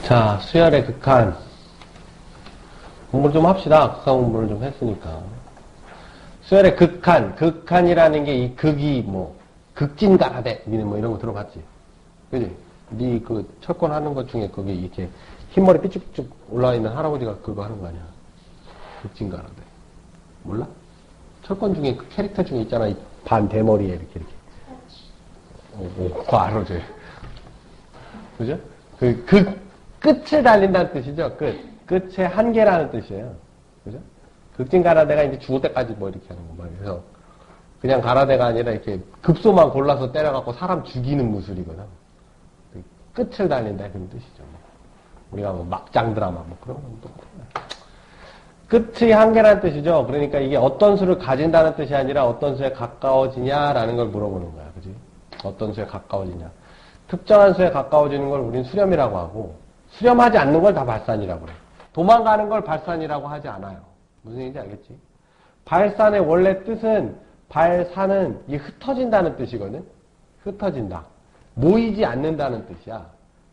자, 수열의 극한. 공부를 좀 합시다. 극한 공부를 좀 했으니까. 수열의 극한. 극한이라는 게 이 극이 뭐, 극진가라데. 니는 뭐 이런 거 들어봤지? 그지? 니 그 철권 하는 것 중에 거기 이렇게 흰머리 삐쭉삐쭉 올라와 있는 할아버지가 그거 하는 거 아니야? 극진가라데. 몰라? 철권 중에 그 캐릭터 중에 있잖아. 이 반 대머리에 이렇게. 그거 알아, 쟤. 그죠? 끝을 달린다는 뜻이죠. 끝의 한계라는 뜻이에요. 그죠? 극진 가라데가 이제 죽을 때까지 뭐 이렇게 하는 거 말이에요. 그래서 그냥 가라데가 아니라 이렇게 급소만 골라서 때려갖고 사람 죽이는 무술이거든. 끝을 달린다 그런 뜻이죠. 우리가 뭐 막장 드라마 뭐 그런 건 똑같아요. 끝의 한계라는 뜻이죠. 그러니까 이게 어떤 수를 가진다는 뜻이 아니라 어떤 수에 가까워지냐라는 걸 물어보는 거야. 그지? 어떤 수에 가까워지냐. 특정한 수에 가까워지는 걸 우리는 수렴이라고 하고, 수렴하지 않는 걸 다 발산이라고 그래. 도망가는 걸 발산이라고 하지 않아요. 무슨 얘기인지 알겠지? 발산의 원래 뜻은, 발산은 이 흩어진다는 뜻이거든? 흩어진다. 모이지 않는다는 뜻이야.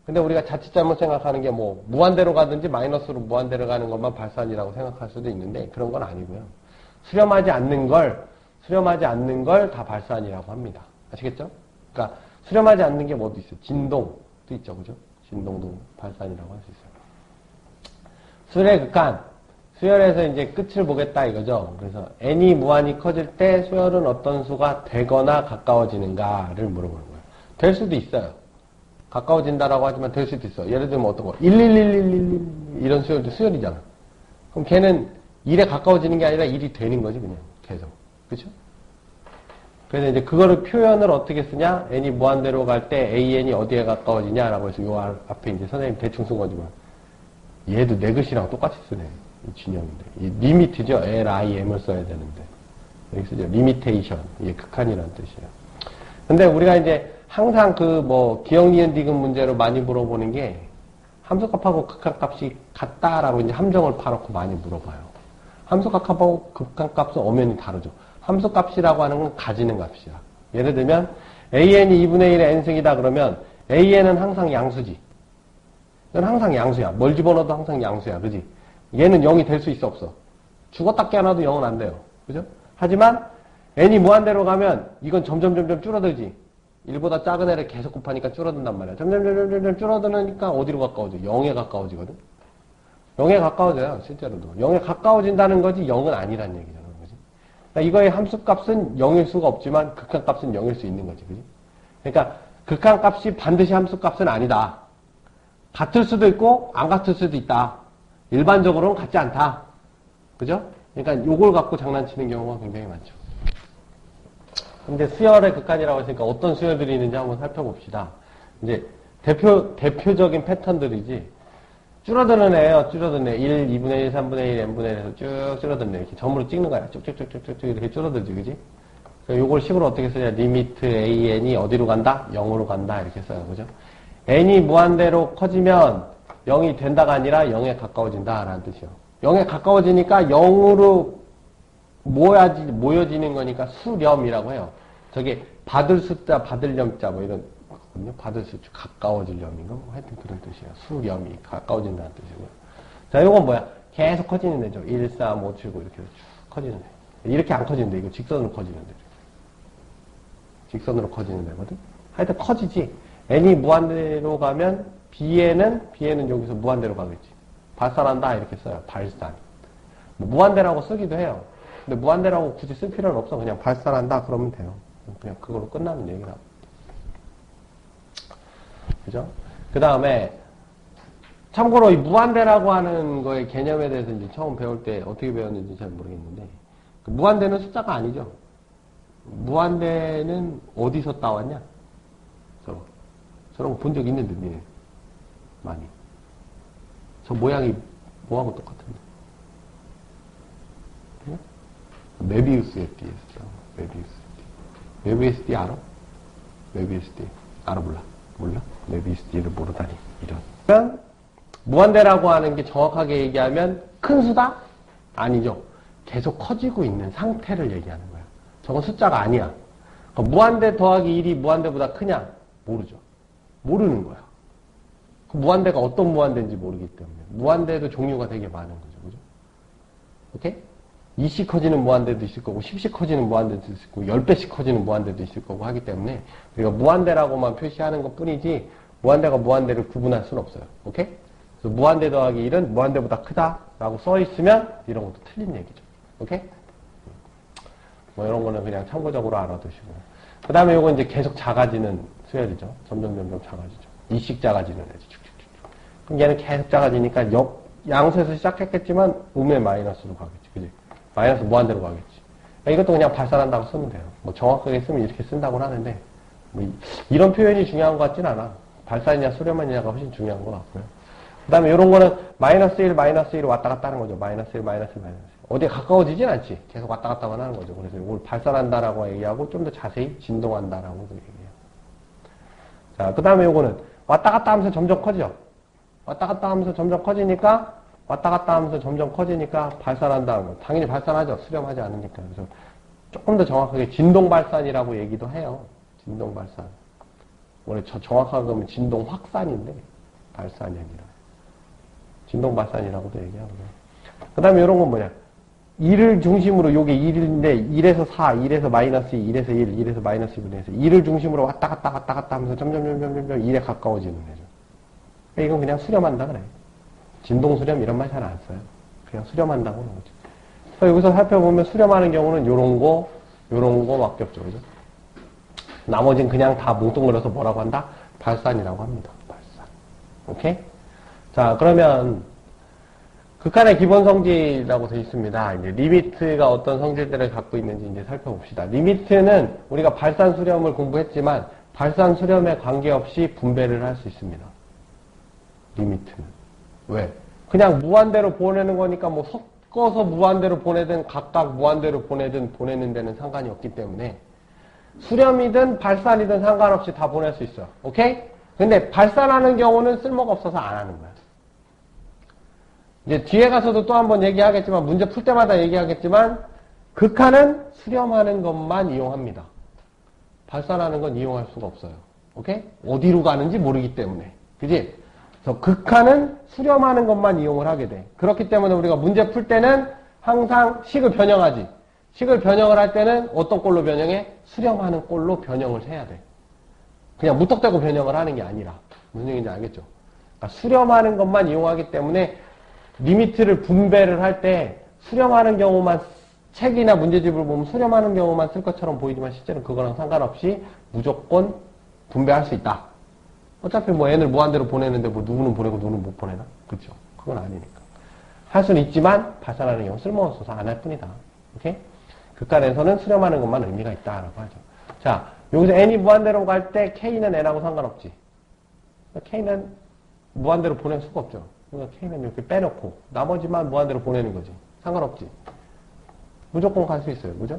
근데 우리가 자칫 잘못 생각하는 게 뭐, 무한대로 가든지 마이너스로 무한대로 가는 것만 발산이라고 생각할 수도 있는데, 그런 건 아니고요. 수렴하지 않는 걸 다 발산이라고 합니다. 아시겠죠? 그러니까, 수렴하지 않는 게 뭐도 있어요. 진동도 있죠. 그죠? 진동도 발산이라고 할 수 있어요. 수열의 극한. 수열에서 이제 끝을 보겠다 이거죠. 그래서 n이 무한히 커질 때 수열은 어떤 수가 되거나 가까워지는가를 물어보는 거예요. 될 수도 있어요. 가까워진다라고 하지만 될 수도 있어. 예를 들면 어떤 거. 11111 이런 수열도 수열이잖아. 그럼 걔는 1에 가까워지는 게 아니라 1이 되는 거지 그냥 계속. 그렇죠? 그래서 이제 그거를 표현을 어떻게 쓰냐? n이 무한대로 갈 때 an이 어디에 가까워지냐라고 해서 요 앞에 이제 선생님 대충 쓴 거지만 얘도 내 글씨랑 똑같이 쓰네. 이 진영인데. 이 리미트죠. LIM을 써야 되는데. 여기 쓰죠. 리미테이션. 이게 극한이라는 뜻이에요. 근데 우리가 이제 항상 그 뭐 기억, 니은, 디귿 문제로 많이 물어보는 게 함수값하고 극한값이 같다라고 이제 함정을 파놓고 많이 물어봐요. 함수값하고 극한값은 엄연히 다르죠. 함수값이라고 하는 건 가지는 값이야. 예를 들면 an이 2분의 1의 n승이다 그러면 an은 항상 양수지. 이건 항상 양수야. 뭘 집어넣어도 항상 양수야. 그지? 얘는 0이 될 수 있어 없어? 죽었다 깨어나도 0은 안 돼요. 그죠? 하지만 n이 무한대로 가면 이건 점점 줄어들지. 1보다 작은 애를 계속 곱하니까 줄어든단 말이야. 점점 줄어드니까 어디로 가까워져? 0에 가까워지거든? 0에 가까워져요. 실제로도. 0에 가까워진다는 거지 0은 아니란 얘기잖아. 그러니까 이거의 함수값은 0일 수가 없지만 극한값은 0일 수 있는 거지. 그지? 그러니까 극한값이 반드시 함수값은 아니다. 같을 수도 있고 안 같을 수도 있다. 일반적으로는 같지 않다. 그죠? 그러니까 요걸 갖고 장난치는 경우가 굉장히 많죠. 근데 수열의 극한이라고 했으니까 어떤 수열들이 있는지 한번 살펴봅시다. 이제 대표적인 패턴들이지. 줄어드는 애요. 줄어드는 애. 1, 2분의 1, 3분의 1, n분의 1에서 쭉 줄어드는 애. 이렇게 점으로 찍는 거야. 쭉쭉쭉쭉쭉 이렇게 줄어들지. 그지? 요걸 식으로 어떻게 쓰냐. 리미트 an이 어디로 간다? 0으로 간다. 이렇게 써요. 그죠? n이 무한대로 커지면 0이 된다가 아니라 0에 가까워진다. 라는 뜻이요. 0에 가까워지니까 0으로 모여지는 거니까 수렴이라고 해요. 저게 받을 숫자, 받을 염자 뭐 이런 거거든요. 받을 숫자, 가까워질 염인가? 뭐 하여튼 그런 뜻이에요. 수렴이 가까워진다는 뜻이고요. 자, 요건 뭐야? 계속 커지는 애죠. 1, 3, 5, 7, 9 이렇게 쭉 커지는 애. 이렇게 안 커지는데 이거 직선으로 커지는 애. 직선으로 커지는 애거든. 하여튼 커지지. n이 무한대로 가면 b에는 여기서 무한대로 가겠지. 발산한다 이렇게 써요. 발산. 뭐 무한대라고 쓰기도 해요. 근데 무한대라고 굳이 쓸 필요는 없어. 그냥 발산한다 그러면 돼요. 그냥 그걸로 끝나는 얘기라고. 그죠? 그 다음에 참고로 이 무한대라고 하는 거의 개념에 대해서 이제 처음 배울 때 어떻게 배웠는지 잘 모르겠는데 그 무한대는 숫자가 아니죠. 무한대는 어디서 따왔냐? 저런 거 본 적 있는데 니네 많이. 저 모양이 뭐하고 똑같은데? 메비우스의 띠였어. 메비우스 띠 알아? 메비우스 띠 알아 몰라? 메비우스 띠를 모르다니 이런. 그러면 무한대라고 하는 게 정확하게 얘기하면 큰 수다? 아니죠. 계속 커지고 있는 상태를 얘기하는 거야. 저건 숫자가 아니야. 그러니까 무한대 더하기 1이 무한대보다 크냐? 모르죠. 모르는 거야. 그 무한대가 어떤 무한대인지 모르기 때문에. 무한대도 종류가 되게 많은 거죠. 그죠? 오케이? 2씩 커지는 무한대도 있을 거고, 10씩 커지는 무한대도 있을 거고, 10배씩 커지는 무한대도 있을 거고 하기 때문에, 우리가 무한대라고만 표시하는 것 뿐이지, 무한대가 무한대를 구분할 수는 없어요. 오케이? 그래서 무한대 더하기 1은 무한대보다 크다라고 써있으면, 이런 것도 틀린 얘기죠. 오케이? 뭐, 이런 거는 그냥 참고적으로 알아두시고. 그 다음에 요건 이제 계속 작아지는 수열이죠. 점점 작아지죠. 2씩 작아지는 애죠. 그럼 얘는 계속 작아지니까 양수에서 시작했겠지만, 음의 마이너스로 가겠지. 그지? 마이너스 무한대로 가겠지. 이것도 그냥 발산한다고 쓰면 돼요. 뭐 정확하게 쓰면 이렇게 쓴다고 하는데, 뭐 이런 표현이 중요한 것 같진 않아. 발산이냐 수렴하느냐가 훨씬 중요한 것 같고요. 그 다음에 이런 거는 마이너스 1, 마이너스 1 왔다 갔다 하는 거죠. 마이너스 1, 마이너스 1, 마이너스 1. 어디에 가까워지진 않지. 계속 왔다 갔다만 하는 거죠. 그래서 이걸 발산한다라고 얘기하고 좀 더 자세히 진동한다라고도 얘기해요. 자, 그 다음에 요거는 왔다 갔다 하면서 점점 커지죠. 왔다 갔다 하면서 점점 커지니까 왔다 갔다 하면서 점점 커지니까 발산한다는 거. 당연히 발산하죠. 수렴하지 않으니까. 그래서 조금 더 정확하게 진동 발산이라고 얘기도 해요. 진동 발산. 원래 정확하게 보면 진동 확산인데 발산이 아니라 진동 발산이라고도 얘기하고요. 그 다음에 이런 건 뭐냐. 1을 중심으로 요게 1인데 1에서 4, 1에서 마이너스 2, 1에서 1, 1에서 마이너스 1, 1에서 2를 중심으로 왔다 갔다 하면서 점점 1에 가까워지는 거죠. 이건 그냥 수렴한다 그래. 진동 수렴 이런 말 잘 안 써요. 그냥 수렴한다고 하는 거죠. 그래서 여기서 살펴보면 수렴하는 경우는 요런 거 맡겼죠. 그죠? 나머지는 그냥 다 뭉뚱그려서 뭐라고 한다? 발산이라고 합니다. 발산. 오케이? 자, 그러면 극한의 기본 성질이라고 되어 있습니다. 이제 리미트가 어떤 성질들을 갖고 있는지 이제 살펴봅시다. 리미트는 우리가 발산 수렴을 공부했지만 발산 수렴에 관계없이 분배를 할 수 있습니다. 리미트는. 왜? 그냥 무한대로 보내는 거니까 뭐 섞어서 무한대로 보내든 각각 무한대로 보내는 데는 상관이 없기 때문에 수렴이든 발산이든 상관없이 다 보낼 수 있어요. 오케이? 근데 발산하는 경우는 쓸모가 없어서 안 하는 거야. 이제 뒤에 가서도 또 한번 얘기하겠지만 문제 풀 때마다 얘기하겠지만 극한은 수렴하는 것만 이용합니다. 발산하는 건 이용할 수가 없어요. 오케이? 어디로 가는지 모르기 때문에. 그지? 그래서 극한은 수렴하는 것만 이용을 하게 돼. 그렇기 때문에 우리가 문제 풀 때는 항상 식을 변형하지. 식을 변형을 할 때는 어떤 꼴로 변형해? 수렴하는 꼴로 변형을 해야 돼. 그냥 무턱대고 변형을 하는 게 아니라. 무슨 얘기인지 알겠죠? 그러니까 수렴하는 것만 이용하기 때문에 리미트를 분배를 할 때 수렴하는 경우만 책이나 문제집을 보면 수렴하는 경우만 쓸 것처럼 보이지만 실제로는 그거랑 상관없이 무조건 분배할 수 있다. 어차피 뭐 n을 무한대로 보내는데 뭐 누구는 보내고 누구는 못 보내나? 그렇죠? 그건 아니니까. 할 수는 있지만 발산하는 경우 쓸모없어서 안 할 뿐이다. 오케이? 극한에서는 수렴하는 것만 의미가 있다라고 하죠. 자, 여기서 n이 무한대로 갈 때 k는 n하고 상관없지. k는 무한대로 보낼 수가 없죠. 그러니까 k는 이렇게 빼놓고 나머지만 무한대로 보내는 거지. 상관없지. 무조건 갈 수 있어요. 그죠?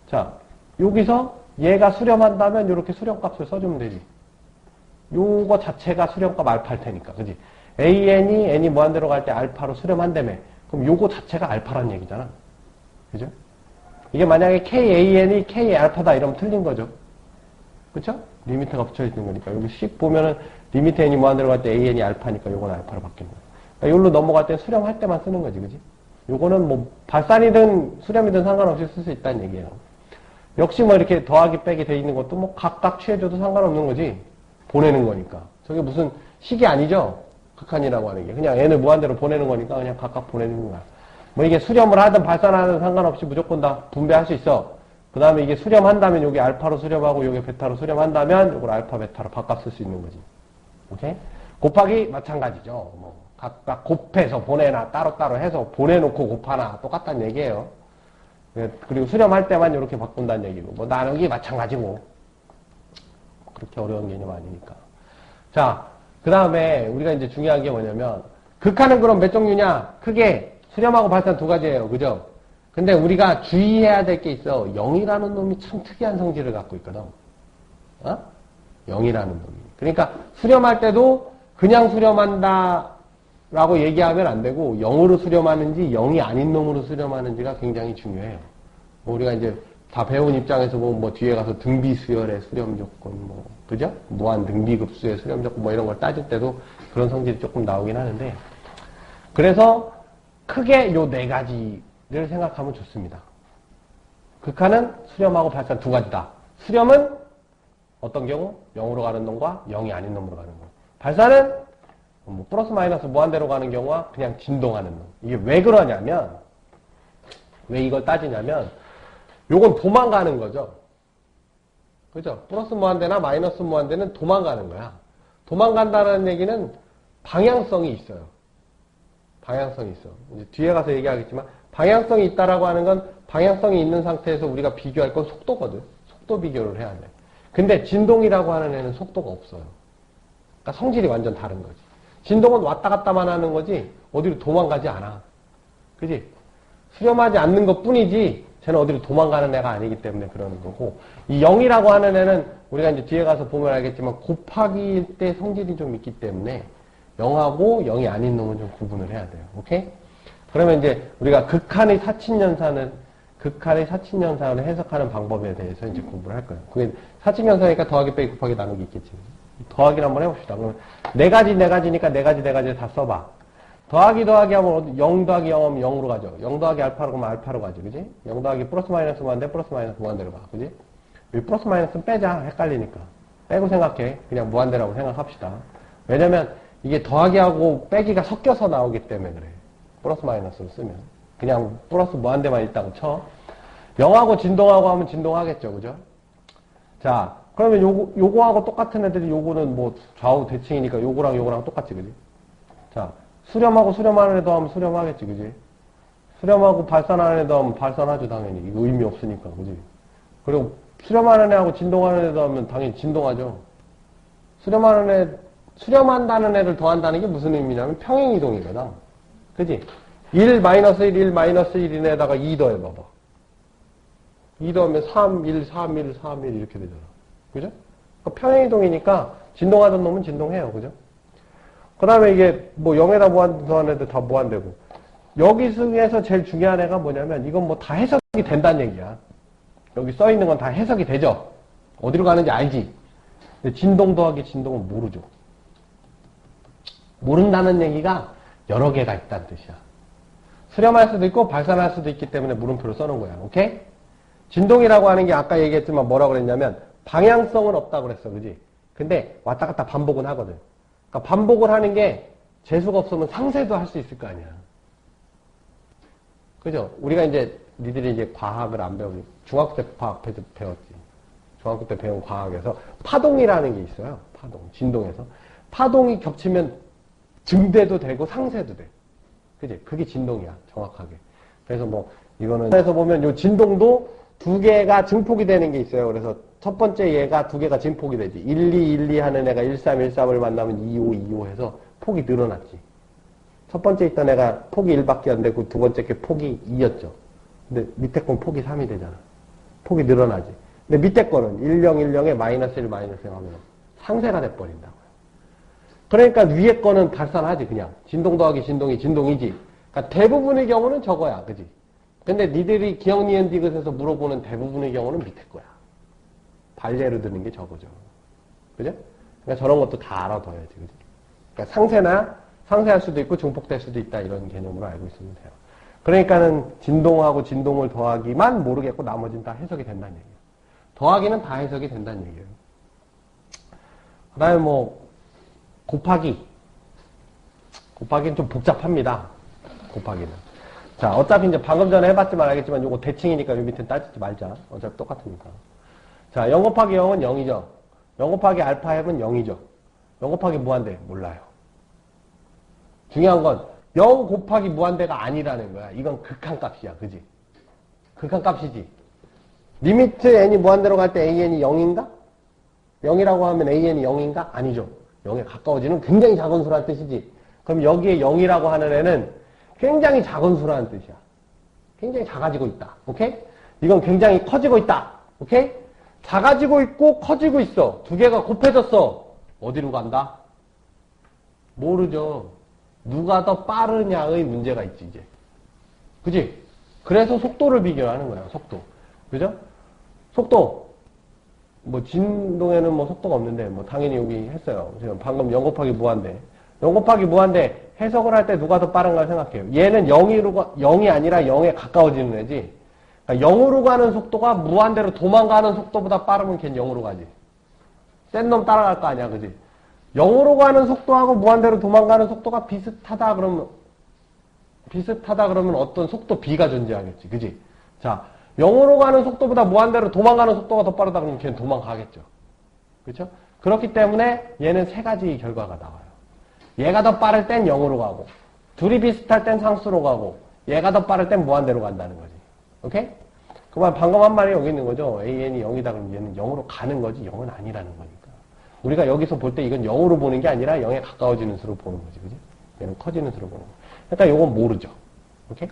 자, 여기서 얘가 수렴한다면 이렇게 수렴값을 써주면 되지. 요거 자체가 수렴값 알파일 테니까. 그지? n이 무한대로 갈 때 알파로 수렴한다며. 그럼 요거 자체가 알파란 얘기잖아. 그죠? 이게 만약에 kan이 k 알파다 이러면 틀린 거죠. 그쵸? 리미트가 붙여 있는 거니까. 여기 식 보면은 리미트 n이 무한대로 갈 때 an이 알파니까 요건 알파로 바뀌는 거야. 그러니까 요걸로 넘어갈 때 수렴할 때만 쓰는 거지. 그지? 요거는 뭐 발산이든 수렴이든 상관없이 쓸 수 있다는 얘기예요. 역시 뭐 이렇게 더하기 빼기 돼 있는 것도 뭐 각각 취해줘도 상관없는 거지. 보내는 거니까. 저게 무슨 식이 아니죠? 극한이라고 하는 게. 그냥 n을 무한대로 보내는 거니까 그냥 각각 보내는 거야. 뭐 이게 수렴을 하든 발산하든 상관없이 무조건 다 분배할 수 있어. 그 다음에 이게 수렴한다면 여기 알파로 수렴하고 여기 베타로 수렴한다면 이걸 알파 베타로 바꿔 쓸 수 있는 거지. 오케이? 곱하기 마찬가지죠. 뭐 각각 곱해서 보내나 따로따로 해서 보내놓고 곱하나 똑같다는 얘기예요. 그리고 수렴할 때만 이렇게 바꾼다는 얘기고 뭐 나누기 마찬가지고 그렇게 어려운 개념 아니니까. 자, 그 다음에 우리가 이제 중요한 게 뭐냐면 극한은 그럼 몇 종류냐? 크게 수렴하고 발산 두 가지예요. 그죠? 근데 우리가 주의해야 될 게 있어. 0이라는 놈이 참 특이한 성질을 갖고 있거든. 어? 0이라는 놈이. 그러니까 수렴할 때도 그냥 수렴한다 라고 얘기하면 안 되고 0으로 수렴하는지 0이 아닌 놈으로 수렴하는지가 굉장히 중요해요. 뭐 우리가 이제 다 배운 입장에서 보면 뭐 뒤에 가서 등비수열의 수렴 조건, 뭐, 그죠? 무한 등비급수의 수렴 조건, 뭐 이런 걸 따질 때도 그런 성질이 조금 나오긴 하는데, 그래서 크게 요 네 가지를 생각하면 좋습니다. 극한은 수렴하고 발산 두 가지다. 수렴은 어떤 경우? 0으로 가는 놈과 0이 아닌 놈으로 가는 놈. 발산은 뭐 플러스 마이너스 무한대로 가는 경우와 그냥 진동하는 놈. 이게 왜 그러냐면, 왜 이걸 따지냐면, 요건 도망가는 거죠. 그죠? 플러스 무한대나 마이너스 무한대는 도망가는 거야. 도망간다는 얘기는 방향성이 있어요. 방향성이 있어. 이제 뒤에 가서 얘기하겠지만, 방향성이 있다라고 하는 건 방향성이 있는 상태에서 우리가 비교할 건 속도거든. 속도 비교를 해야 돼. 근데 진동이라고 하는 애는 속도가 없어요. 그러니까 성질이 완전 다른 거지. 진동은 왔다 갔다만 하는 거지, 어디로 도망가지 않아. 그지? 수렴하지 않는 것 뿐이지, 쟤는 어디로 도망가는 애가 아니기 때문에 그러는 거고, 이 0이라고 하는 애는 우리가 이제 뒤에 가서 보면 알겠지만, 곱하기일 때 성질이 좀 있기 때문에, 0하고 0이 아닌 놈은 좀 구분을 해야 돼요. 오케이? 그러면 이제 우리가 극한의 사친연산을 해석하는 방법에 대해서 이제 공부를 할 거예요. 그게 사친연산이니까 더하기 빼기 곱하기 나누기 있겠지. 더하기를 한번 해봅시다. 그러면 네 가지니까 네 가지를 다 써봐. 더하기 하면 0 더하기 0 하면 0으로 가죠. 0 더하기 알파로 가면 알파로 가죠. 그지? 0 더하기 플러스 마이너스 무한대 플러스 마이너스 무한대로 가. 그지? 여기 플러스 마이너스는 빼자. 헷갈리니까. 빼고 생각해. 그냥 무한대라고 생각합시다. 왜냐면 이게 더하기하고 빼기가 섞여서 나오기 때문에 그래. 플러스 마이너스를 쓰면. 그냥 플러스 무한대만 있다고 쳐. 0하고 진동하고 하면 진동하겠죠. 그죠? 자, 그러면 요거하고 똑같은 애들이 요거는 뭐 좌우 대칭이니까 요거랑 똑같지. 그지? 자, 수렴하고 수렴하는 애도 하면 수렴하겠지. 그지? 수렴하고 발산하는 애도 하면 발산하죠. 당연히. 이거 의미 없으니까. 그지? 그리고 수렴하는 애하고 진동하는 애도 하면 당연히 진동하죠. 수렴한다는 애를 더한다는 게 무슨 의미냐면 평행이동이거든. 그지? 1, 마이너스 1, 1, 마이너스 1인 애다가 2 더해봐봐. 2 더하면 3, 1, 3, 1, 3, 1 이렇게 되잖아. 그죠? 그러니까 평행이동이니까 진동하던 놈은 진동해요. 그죠? 그 다음에 이게 뭐 0에다 더한 애들 다 무한되고. 여기 중에서 제일 중요한 애가 뭐냐면 이건 뭐 다 해석이 된다는 얘기야. 여기 써있는 건 다 해석이 되죠? 어디로 가는지 알지? 근데 진동 더하기 진동은 모르죠. 모른다는 얘기가 여러 개가 있다는 뜻이야. 수렴할 수도 있고 발산할 수도 있기 때문에 물음표를 써놓은 거야. 오케이? 진동이라고 하는 게 아까 얘기했지만 뭐라고 그랬냐면 방향성은 없다고 그랬어. 그지? 근데 왔다 갔다 반복은 하거든. 그러니까 반복을 하는 게 재수가 없으면 상쇄도 할 수 있을 거 아니야. 그죠? 우리가 이제 니들이 이제 과학을 안 배우고 중학교 때 과학 배웠지. 중학교 때 배운 과학에서 파동이라는 게 있어요. 파동. 진동에서. 파동이 겹치면 증대도 되고 상쇄도 돼. 그지? 그게 진동이야. 정확하게. 그래서 뭐 이거는 그래서 보면 요 진동도 두 개가 증폭이 되는 게 있어요. 그래서 첫 번째 얘가 두 개가 증폭이 되지. 1, 2, 1, 2 하는 애가 1, 3, 1, 3을 만나면 2, 5, 2, 5 해서 폭이 늘어났지. 첫 번째 있던 애가 폭이 1밖에 안 되고 두 번째 게 폭이 2였죠. 근데 밑에 건 폭이 3이 되잖아. 폭이 늘어나지. 근데 밑에 거는 10, 10에 마이너스 1, 마이너스 0 하면 상쇄가 돼버린다고요. 그러니까 위에 거는 발산하지 그냥. 진동 더하기 진동이 진동이지. 그러니까 대부분의 경우는 저거야. 그지? 근데 니들이 기억, 니은, 디귿에서 물어보는 대부분의 경우는 밑에 거야. 발제로 드는 게 저거죠. 그죠? 그러니까 저런 것도 다 알아둬야지. 그지? 그러니까 상쇄할 수도 있고 증폭될 수도 있다. 이런 개념으로 알고 있으면 돼요. 그러니까는 진동하고 진동을 더하기만 모르겠고 나머지는 다 해석이 된다는 얘기예요. 더하기는 다 해석이 된다는 얘기예요. 그 다음에 뭐 곱하기는 좀 복잡합니다. 곱하기는. 자, 어차피 이제 방금 전에 해봤지만 알겠지만 요거 대칭이니까 요 밑에 따지지 말자. 어차피 똑같으니까. 자, 0 곱하기 0은 0이죠. 0 곱하기 알파 해은 0이죠. 0 곱하기 무한대 몰라요. 중요한 건 0 곱하기 무한대가 아니라는 거야. 이건 극한값이야. 그지? 극한값이지. 리미트 n이 무한대로 갈 때 an이 0인가? 0이라고 하면 an이 0인가? 아니죠. 0에 가까워지는 굉장히 작은 수라는 뜻이지. 그럼 여기에 0이라고 하는 애는 굉장히 작은 수라는 뜻이야. 굉장히 작아지고 있다. 오케이? 이건 굉장히 커지고 있다. 오케이? 작아지고 있고 커지고 있어. 두 개가 곱해졌어. 어디로 간다? 모르죠. 누가 더 빠르냐의 문제가 있지, 이제. 그지? 그래서 속도를 비교하는 거야, 속도. 그죠? 속도. 뭐, 진동에는 뭐 속도가 없는데, 뭐, 당연히 여기 했어요. 지금 방금 0 곱하기 무한대. 0 곱하기 무한대 해석을 할 때 누가 더 빠른가 생각해요. 얘는 0이 아니라 0에 가까워지는 애지. 그러니까 0으로 가는 속도가 무한대로 도망가는 속도보다 빠르면 걔는 0으로 가지. 센 놈 따라갈 거 아니야, 그지? 0으로 가는 속도하고 무한대로 도망가는 속도가 비슷하다 그러면 어떤 속도 B가 존재하겠지, 그지? 자, 0으로 가는 속도보다 무한대로 도망가는 속도가 더 빠르다 그러면 걔는 도망가겠죠. 그렇죠? 그렇기 때문에 얘는 세 가지 결과가 나와요. 얘가 더 빠를 땐 0으로 가고, 둘이 비슷할 땐 상수로 가고, 얘가 더 빠를 땐 무한대로 간다는 거지. 오케이? 그만 방금 한 말이 여기 있는 거죠. AN이 0이다 그러면 얘는 0으로 가는 거지 0은 아니라는 거니까. 우리가 여기서 볼 때 이건 0으로 보는 게 아니라 0에 가까워지는 수로 보는 거지. 그지? 얘는 커지는 수로 보는 거지. 그러니까 요건 모르죠. 오케이?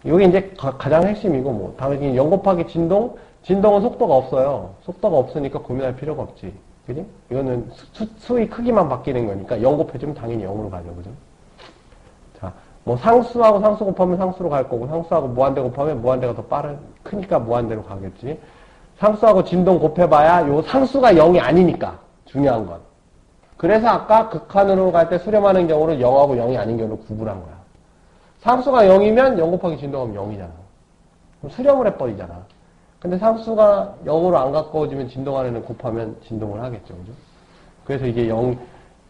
이게 이제 가장 핵심이고, 뭐, 당연히 0 곱하기 진동은 속도가 없어요. 속도가 없으니까 고민할 필요가 없지. 그지? 이거는 수의 크기만 바뀌는 거니까 0 곱해주면 당연히 0으로 가죠. 그죠? 자, 뭐 상수하고 상수 곱하면 상수로 갈 거고, 상수하고 무한대 곱하면 무한대가 더 크니까 무한대로 가겠지. 상수하고 진동 곱해봐야 요 상수가 0이 아니니까 중요한 건. 그래서 아까 극한으로 갈 때 수렴하는 경우를 0하고 0이 아닌 경우로 구분한 거야. 상수가 0이면 0 곱하기 진동하면 0이잖아. 그럼 수렴을 해버리잖아. 근데 상수가 0으로 안 가까워지면 진동 안에는 곱하면 진동을 하겠죠. 그죠? 그래서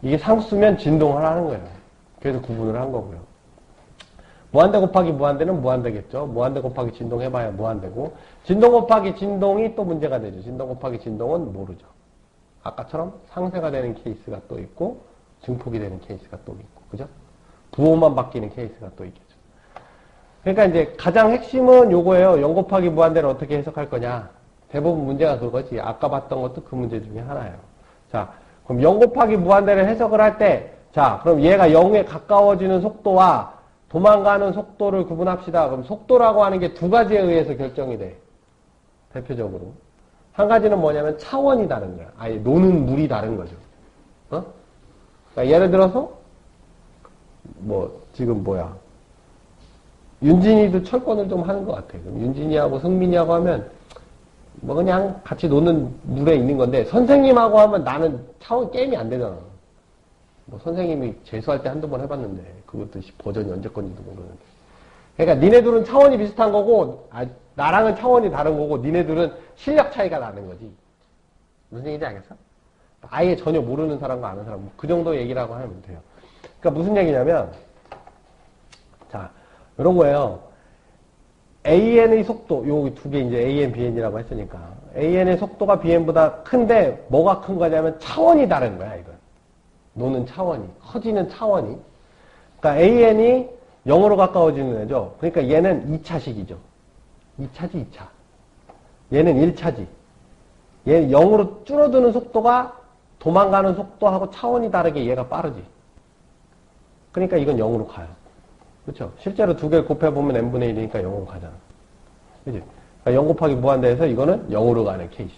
이게 상수면 진동을 하는 거예요. 그래서 구분을 한 거고요. 무한대 곱하기 무한대는 무한대겠죠. 무한대 곱하기 진동 해봐야 무한대고, 진동 곱하기 진동이 또 문제가 되죠. 진동 곱하기 진동은 모르죠. 아까처럼 상쇄가 되는 케이스가 또 있고, 증폭이 되는 케이스가 또 있고, 그죠? 부호만 바뀌는 케이스가 또 있겠죠. 그러니까 이제 가장 핵심은 요거예요. 0 곱하기 무한대를 어떻게 해석할 거냐. 대부분 문제가 그거지. 아까 봤던 것도 그 문제 중에 하나예요. 자, 그럼 0 곱하기 무한대를 해석을 할 때, 자, 그럼 얘가 0에 가까워지는 속도와 도망가는 속도를 구분합시다. 그럼 속도라고 하는 게 두 가지에 의해서 결정이 돼. 대표적으로. 한 가지는 뭐냐면 차원이 다른 거야. 아예 노는 물이 다른 거죠. 그러니까 예를 들어서, 지금 윤진이도 철권을 좀 하는 것 같아. 그럼 윤진이하고 승민이하고 하면, 그냥 같이 노는 물에 있는 건데, 선생님하고 하면 나는 차원 게임이 안 되잖아. 선생님이 재수할 때 한두 번 해봤는데, 그것도 버전이 언제 건지도 모르는데. 그러니까 니네들은 차원이 비슷한 거고, 나랑은 차원이 다른 거고, 니네들은 실력 차이가 나는 거지. 무슨 얘기인지 알겠어? 아예 전혀 모르는 사람과 아는 사람, 그 정도 얘기라고 하면 돼요. 그러니까 무슨 얘기냐면, 자, 이런 거예요. AN의 속도, 요 두 개 이제 AN, BN이라고 했으니까. AN의 속도가 BN보다 큰데, 뭐가 큰 거냐면 차원이 다른 거야, 이건. 노는 차원이. 커지는 차원이. 그러니까 AN이 0으로 가까워지는 애죠. 그러니까 얘는 2차식이죠. 2차지, 2차. 얘는 1차지. 얘는 0으로 줄어드는 속도가 도망가는 속도하고 차원이 다르게 얘가 빠르지. 그러니까 이건 0으로 가요. 그렇죠? 실제로 두 개를 곱해보면 n분의 1이니까 0으로 가잖아. 그치? 그러니까 0 곱하기 무한대에서 이거는 0으로 가는 케이스.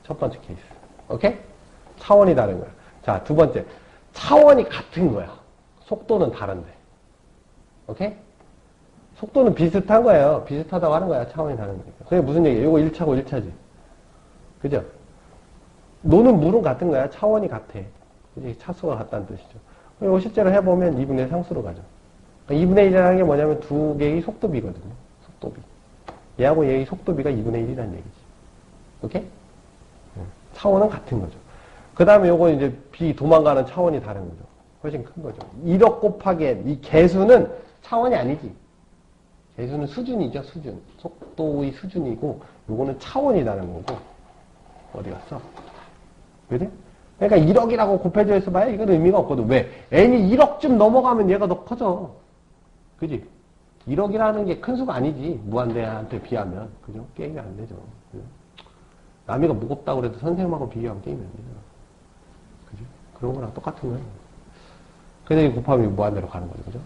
첫 번째 케이스. 오케이? 차원이 다른 거야. 자, 두 번째. 차원이 같은 거야. 속도는 다른데. 오케이? 속도는 비슷한 거예요. 비슷하다고 하는 거야. 차원이 다른 거니까. 그게 무슨 얘기예요? 이거 1차고 1차지. 그죠? 노는 물은 같은 거야. 차원이 같아. 그지? 차수가 같다는 뜻이죠. 그리고 실제로 해보면 2분의 1 상수로 가죠. 그러니까 2분의 1이라는 게 뭐냐면 두 개의 속도비거든요. 속도비. 얘하고 얘의 속도비가 2분의 1이라는 얘기지. 오케이? 차원은 같은 거죠. 그 다음에 요거 이제 도망가는 차원이 다른 거죠. 훨씬 큰 거죠. 1억 곱하기 이 개수는 차원이 아니지. 개수는 수준이죠, 수준. 속도의 수준이고, 요거는 차원이 다른 거고. 어디 갔어? 그래? 그러니까 1억이라고 곱해져 있어 봐야 이건 의미가 없거든. 왜? n이 1억쯤 넘어가면 얘가 더 커져. 그지? 1억이라는 게 큰 수가 아니지. 무한대한테 비하면. 그죠? 게임이 안 되죠. 그죠? 남이가 무겁다고 그래도 선생님하고 비교하면 게임이 안 되죠. 그죠? 그런 거랑 똑같은 거예요. 그래서 이 곱하면 무한대로 가는 거죠. 그죠?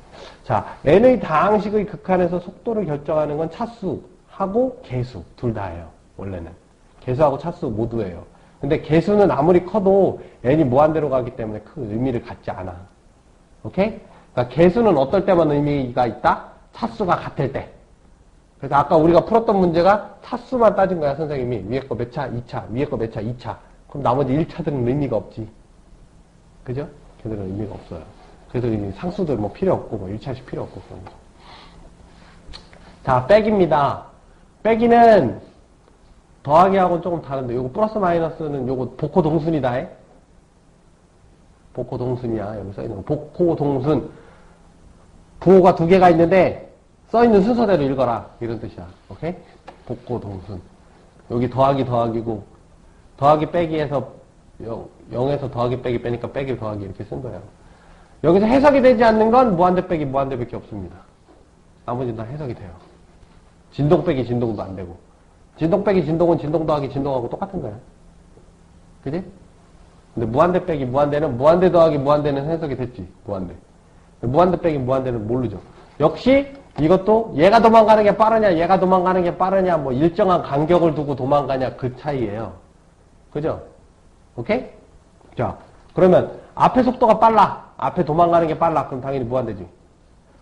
자, n의 다항식의 극한에서 속도를 결정하는 건 차수하고 개수. 둘 다예요. 원래는. 개수하고 차수 모두예요. 근데 개수는 아무리 커도 n이 무한대로 가기 때문에 큰 의미를 갖지 않아. 오케이? 그러니까 개수는 어떨 때만 의미가 있다? 차수가 같을 때. 그래서 아까 우리가 풀었던 문제가 차수만 따진 거야, 선생님이. 위에 거 몇 차? 2차. 위에 거 몇 차? 2차. 그럼 나머지 1차들은 의미가 없지. 그죠? 걔들은 의미가 없어요. 그래서 이 상수들 뭐 필요 없고, 뭐 1차씩 필요 없고, 그런 거. 자, 빼기입니다. 빼기는 더하기하고는 조금 다른데, 요거 플러스 마이너스는 요거 복호 동순이다, 해. 복호 동순이야. 여기 써있는 거. 복호 동순. 부호가 두 개가 있는데, 써있는 순서대로 읽어라. 이런 뜻이야. 오케이? 복호 동순. 여기 더하기 더하기고, 더하기 빼기에서 0에서 더하기 빼기 빼니까 빼기 더하기 이렇게 쓴 거예요. 여기서 해석이 되지 않는 건 무한대 빼기 무한대밖에 없습니다. 나머지는 다 해석이 돼요. 진동 빼기 진동도 안 되고. 진동 빼기 진동은 진동 더하기 진동하고 똑같은 거야. 그지? 근데 무한대 빼기 무한대는 무한대 더하기 무한대는 해석이 됐지. 무한대. 무한대 빼기 무한대는 모르죠. 역시 이것도 얘가 도망가는 게 빠르냐 얘가 도망가는 게 빠르냐 뭐 일정한 간격을 두고 도망가냐 그 차이예요. 그죠? 오케이? 자, 그러면 앞에 속도가 빨라. 앞에 도망가는 게 빨라. 그럼 당연히 무한대지.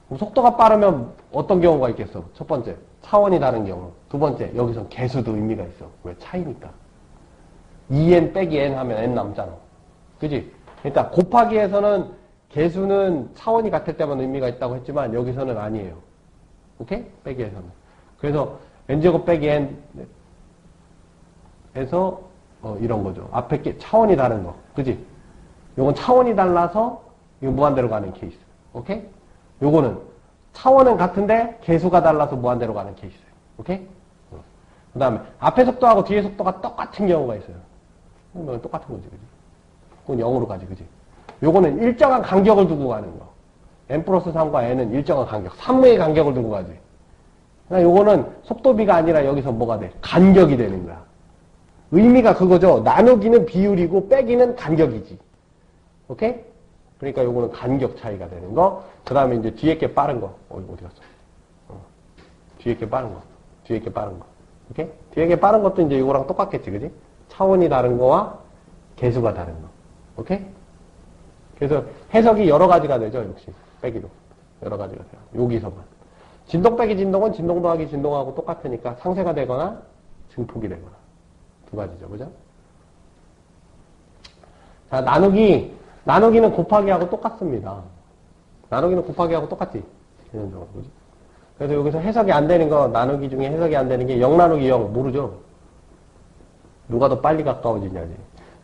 그럼 속도가 빠르면 어떤 경우가 있겠어? 첫 번째, 차원이 다른 경우. 두 번째, 여기서 개수도 의미가 있어. 왜? 차이니까. 2n 빼기 n 하면 n 남잖아. 그지? 그러니까 곱하기에서는 개수는 차원이 같을 때만 의미가 있다고 했지만 여기서는 아니에요. 오케이? 빼기에서는. 그래서 n제곱 빼기 n 에서 이런 거죠. 앞에 게 차원이 다른 거. 그지? 요건 차원이 달라서 이거 무한대로 가는 케이스. 오케이? 요거는 차원은 같은데 개수가 달라서 무한대로 가는 케이스. 오케이? 그 다음에 앞에 속도하고 뒤에 속도가 똑같은 경우가 있어요. 그건 똑같은 거지. 그지? 그건 0으로 가지. 그지? 요거는 일정한 간격을 두고 가는 거. n 플러스 3과 n은 일정한 간격. 3의 간격을 두고 가지. 그러니까 요거는 속도비가 아니라 여기서 뭐가 돼? 간격이 되는 거야. 의미가 그거죠. 나누기는 비율이고 빼기는 간격이지. 오케이? 그러니까 요거는 간격 차이가 되는 거. 그 다음에 이제 뒤에 게 빠른 거. 어디 갔어? 뒤에 게 빠른 거. 뒤에 게 빠른 거. 오케이? 뒤에 게 빠른 것도 이제 이거랑 똑같겠지. 그지? 차원이 다른 거와 개수가 다른 거. 오케이? 그래서 해석이 여러 가지가 되죠. 역시. 빼기도. 여러 가지가 돼요. 여기서만. 진동 빼기 진동은 진동 더하기 진동하고 똑같으니까 상쇄가 되거나 증폭이 되거나. 두 가지죠. 그죠? 자, 나누기는 곱하기하고 똑같습니다. 나누기는 곱하기하고 똑같지. 개념적으로. 그지? 그래서 여기서 해석이 안 되는 거, 나누기 중에 해석이 안 되는 게 0 나누기 0. 모르죠? 누가 더 빨리 가까워지냐지.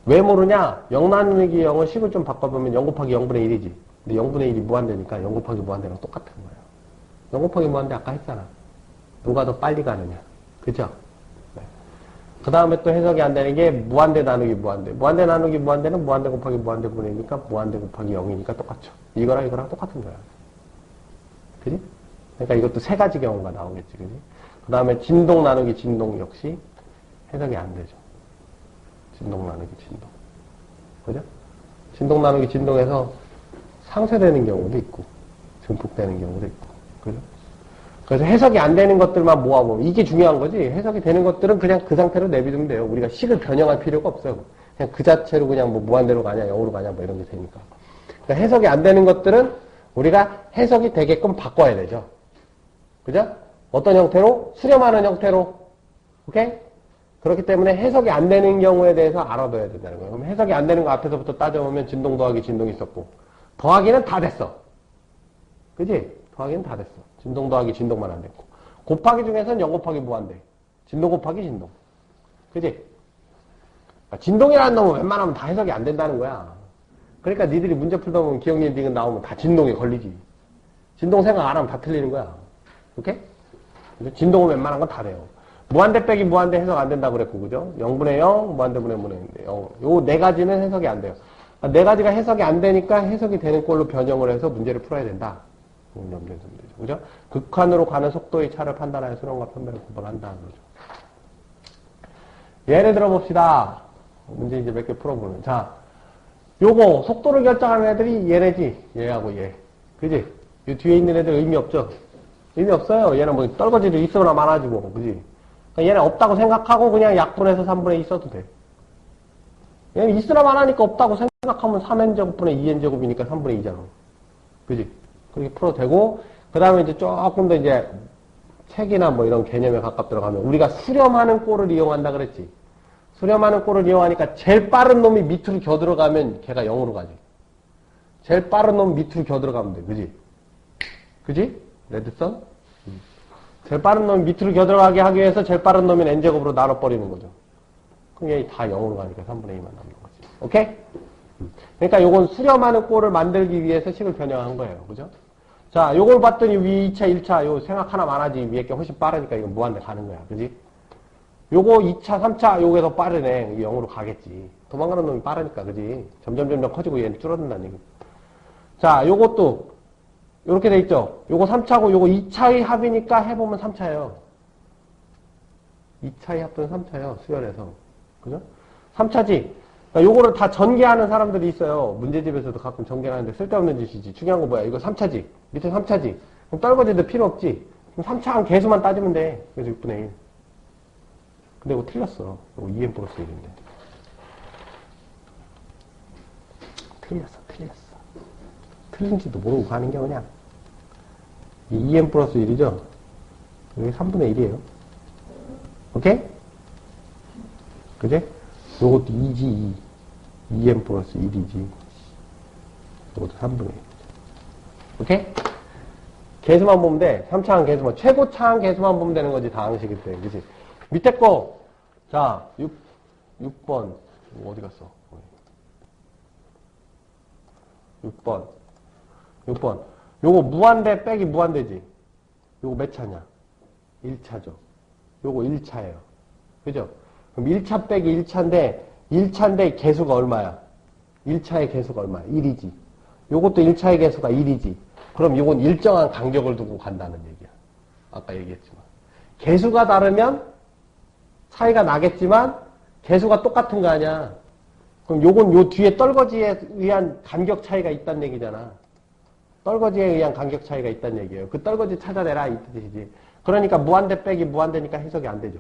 왜 모르냐? 0 나누기 0은 식을 좀 바꿔보면 0 곱하기 0분의 1이지. 근데 0분의 1이 무한대니까 0 곱하기 무한대랑 똑같은 거예요. 0 곱하기 무한대 아까 했잖아. 누가 더 빨리 가느냐. 그죠? 그 다음에 또 해석이 안 되는 게 무한대 나누기 무한대. 무한대 나누기 무한대는 무한대 곱하기 무한대 분의니까 무한대 곱하기 0이니까 똑같죠. 이거랑 이거랑 똑같은 거야. 그지? 그러니까 이것도 세 가지 경우가 나오겠지. 그지? 그 다음에 진동 나누기 진동 역시 해석이 안 되죠. 진동 나누기 진동. 그죠? 진동 나누기 진동에서 상쇄되는 경우도 있고 증폭되는 경우도 있고. 그죠? 그래서 해석이 안 되는 것들만 모아보면 이게 중요한 거지. 해석이 되는 것들은 그냥 그 상태로 내비두면 돼요. 우리가 식을 변형할 필요가 없어요. 그냥 그 자체로 그냥 뭐 무한대로 가냐 0으로 가냐 뭐 이런 게 되니까. 그러니까 해석이 안 되는 것들은 우리가 해석이 되게끔 바꿔야 되죠. 그죠? 어떤 형태로? 수렴하는 형태로. 오케이? 그렇기 때문에 해석이 안 되는 경우에 대해서 알아둬야 된다는 거예요. 그럼 해석이 안 되는 거 앞에서부터 따져보면 진동 더하기 진동이 있었고 더하기는 다 됐어. 그지? 더하기는 다 됐어. 진동 더하기 진동만 안 됐고. 곱하기 중에서는 0 곱하기 무한대. 진동 곱하기 진동. 그지? 진동이라는 놈은 웬만하면 다 해석이 안 된다는 거야. 그러니까 니들이 문제 풀다 보면 기억력 딩은 나오면 다 진동에 걸리지. 진동 생각 안 하면 다 틀리는 거야. 오케이? 진동은 웬만한 건 다 돼요. 무한대 빼기 무한대 해석 안 된다고 그랬고, 그죠? 0분의 0, 무한대 분의 0. 요 네 가지는 해석이 안 돼요. 네 가지가 해석이 안 되니까 해석이 되는 꼴로 변형을 해서 문제를 풀어야 된다. 염두에 두면 되죠. 그죠? 극한으로 가는 속도의 차를 판단하여 수렴과 편배를 구분한다. 그러죠. 예를 들어 봅시다. 문제 이제 몇 개 풀어보면. 자, 요거, 속도를 결정하는 애들이 얘네지. 얘하고 얘. 그지? 요 뒤에 있는 애들 의미 없죠? 의미 없어요. 얘는 뭐 떨거지도 있어나 많아지 뭐. 그지? 그러니까 얘는 없다고 생각하고 그냥 약분해서 3분의 2 써도 돼. 얘는 있으나 마나니까 없다고 생각하면 3n제곱분의 2n제곱이니까 3분의 2잖아. 그지? 그렇게 풀어도 되고, 그 다음에 이제 조금 더 이제 책이나 뭐 이런 개념에 가깝 들어가면 우리가 수렴하는 꼴을 이용한다 그랬지. 수렴하는 꼴을 이용하니까 제일 빠른 놈이 밑으로 겨 들어가면 걔가 0으로 가지. 제일 빠른 놈 밑으로 겨 들어가면 돼. 그지? 그지? 레드선? 제일 빠른 놈이 밑으로 겨 들어가게 하기 위해서 제일 빠른 놈이 n제곱으로 나눠버리는 거죠. 그럼 얘 다 0으로 가니까 3분의 2만 남는 거지. 오케이? 그러니까 요건 수렴하는 꼴을 만들기 위해서 식을 변형한 거예요. 그죠? 자, 요걸 봤더니 위 2차, 1차, 요 생각 하나 많아지. 위에 게 훨씬 빠르니까 이건 무한대 가는 거야. 그지? 요거 2차, 3차, 요게 더 빠르네. 이게 0으로 가겠지. 도망가는 놈이 빠르니까. 그지? 점점 커지고 얘는 줄어든다는 얘기. 자, 요것도, 요렇게 돼 있죠? 요거 3차고 요거 2차의 합이니까 해보면 3차예요. 2차의 합은 3차예요. 수열에서. 그죠? 3차지? 그러니까 요거를 다 전개하는 사람들이 있어요. 문제집에서도 가끔 전개하는데 쓸데없는 짓이지. 중요한 거 뭐야? 이거 3차지? 밑에 3차지? 그럼 떨궈져도 필요 없지? 그럼 3차 개수만 따지면 돼. 그래서 6분의 1. 근데 이거 틀렸어. 이거 2n 플러스 1인데. 틀렸어. 틀린지도 모르고 가는 게 그냥. 이 2n 플러스 1이죠? 여기 3분의 1이에요. 오케이? 그지? 요것도 2지, 2n 플러스 1이지. 요것도 3분의 1. 오케이? 개수만 보면 돼. 3차항 개수만. 최고 차항 개수만 보면 되는 거지. 다항식일 때. 그치? 밑에 거. 자, 6번. 어디 갔어? 6번. 요거 무한대 빼기 무한대지. 요거 몇 차냐? 1차죠. 요거 1차예요. 그죠? 그럼 1차 빼기 1차인데 개수가 얼마야? 1차의 개수가 얼마야? 1이지. 요것도 1차의 개수가 1이지. 그럼 요건 일정한 간격을 두고 간다는 얘기야. 아까 얘기했지만. 개수가 다르면 차이가 나겠지만 개수가 똑같은 거 아니야. 그럼 요건 요 뒤에 떨거지에 의한 간격 차이가 있다는 얘기잖아. 떨거지에 의한 간격 차이가 있다는 얘기예요. 그 떨거지 찾아내라 이 뜻이지. 그러니까 무한대 빼기 무한대니까 해석이 안 되죠.